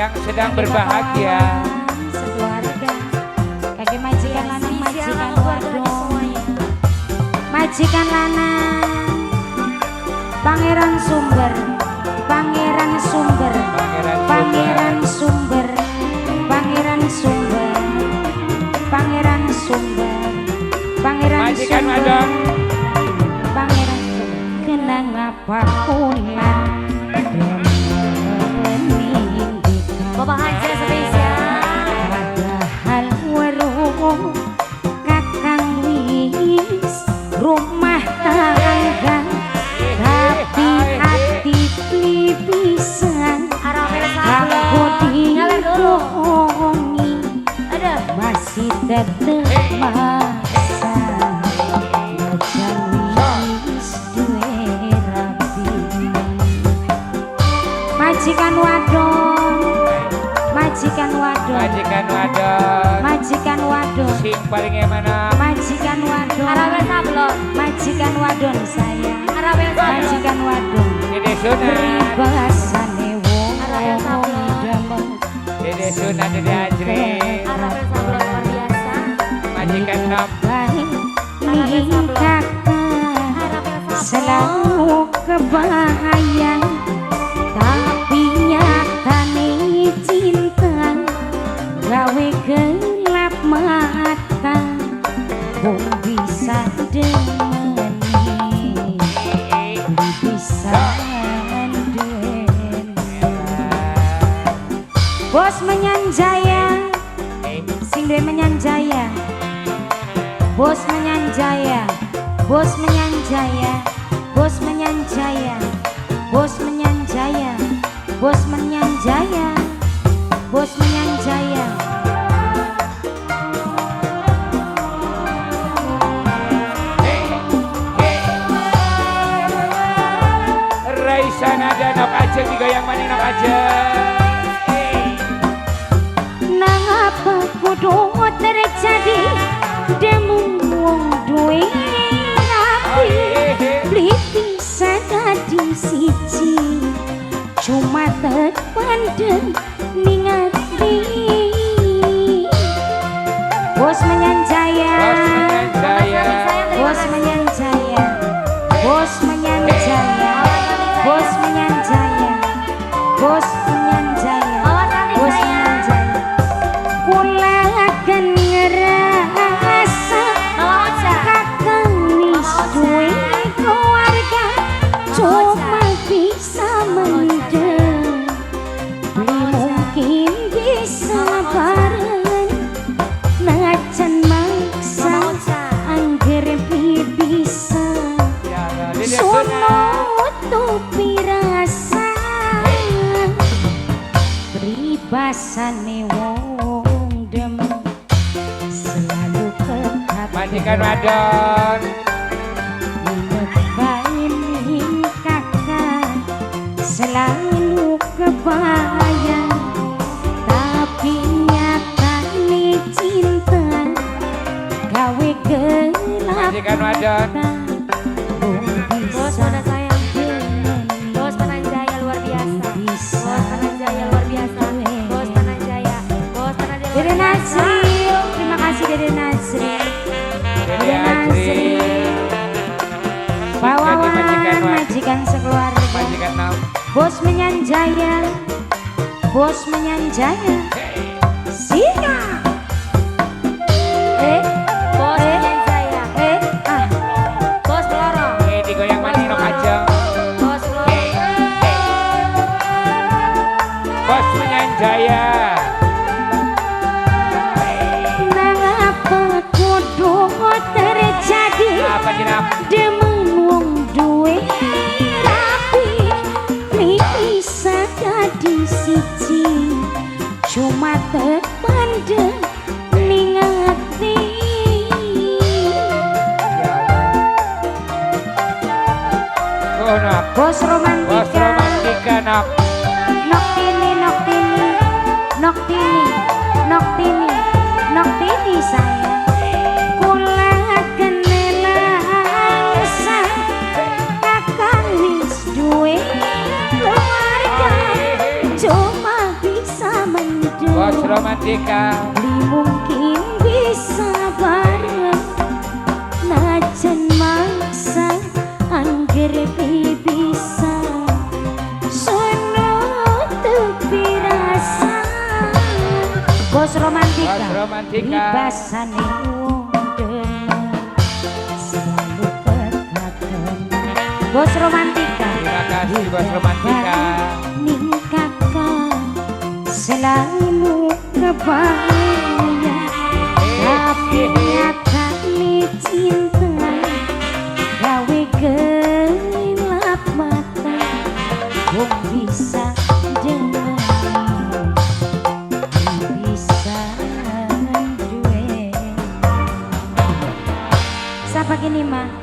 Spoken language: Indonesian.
yang sedang berbahagia. Sekeluarga. Kakek majikan lanang, majikan wadon. Majikan lanang. Pangeran Sumber. Pangeran Sumber. Pangeran Sumber. Pangeran Sumber. Pangeran Sumber. Pangeran Majikan Sumber. wadon. Pangeran Sumber. Kenang apa ulah. Bapak Haja spesial. Padahal weruh kakang wis rumah tangga, tapi hati beli pisan aku dibohongi, masih tetep maksa wajan wis duwe rapi. Majikan wadon, majikan wadon, Majikan wadon. majikan wadon, Sing paling mana? majikan wadon, Arabel sablon. majikan wadon saya, Arabel sablon. majikan wadon, Dede Suna. peribahasane wong Arabel sablon. demen. Dede Suna, Dede Ajri. Arabel sablon luar biasa. Majikan Nom. Baik nih kakak selalu kebayang, tapi nyatane cinta gawe gelap mata, kok bisa demeni, bisa demeni. Bos menyanjaya, sing duwe menyanjaya. Bos menyanjaya, bos menyanjaya, bos menyanjaya, bos menyanjaya, bos menyanjaya, bos menyanjaya. Raisa Nada Nok Ajeng digoyang maning Nok Ajeng. Nang apa kudu terjadi demu wong duwe rapi, beli bisa dadi siji, cuma terpandang ningati. Bos menyanjaya, Bos menyanjaya. bos menyanjaya, bos menyanjaya, bos menyanjaya, bos menyanjaya, bos menyanjaya. Kula akan ngerasa kakang wis duwe keluarga, cuma bisa mendem, beli mungkin bisa bareng, najan maksa angger bisa. Dede Sono Suna. tutupi rasa peribasane wong demen, selalu ketat Majikan wadon. ngebainin kakak, selalu kebayang, tapi nyatane cinta gawe gelap Majikan wadon. Bos mana sayang. Bos Pananjaya luar biasa. Bos Pananjaya luar biasa. Bos Pananjaya. Bos Pananjaya luar Dede biasa. Nasri, terima kasih Dede Nasri. Dede Ajri. Bawawan Majikan wadon. majikan sekeluarga. Majikan Nom. Bos menyanjaya, bos menyanjaya. Sika. Bos Pananjaya. Ah, Bos Peloro. Digoyang maning Nok Ajeng. Bos Peloro. Bos menyanjaya. nang apa kudu terjadi Apa jenap? demen wong duwe rapi, bisa dadi siji, cuma terpandang ningati. Oh Nok. Bos Bos romantika, romantika Nok. noktini, noktini, noktini, noktini, noktini saya. Kula kenelan kakang wis duwe keluarga, cuma bisa romantika. Li mungkin bisa bareng najan maksa angger bisa sono tepi rasa. Bos romantika, Bos romantika. libasane wong demen selalu ketaken. Bos romantika, Terima kasih bos romantika. ning kakak selalu kebayang, tapi nyata nih cinta gawe gelap mata. Wong bisa dengan bisa duwe. Siapa gini mah?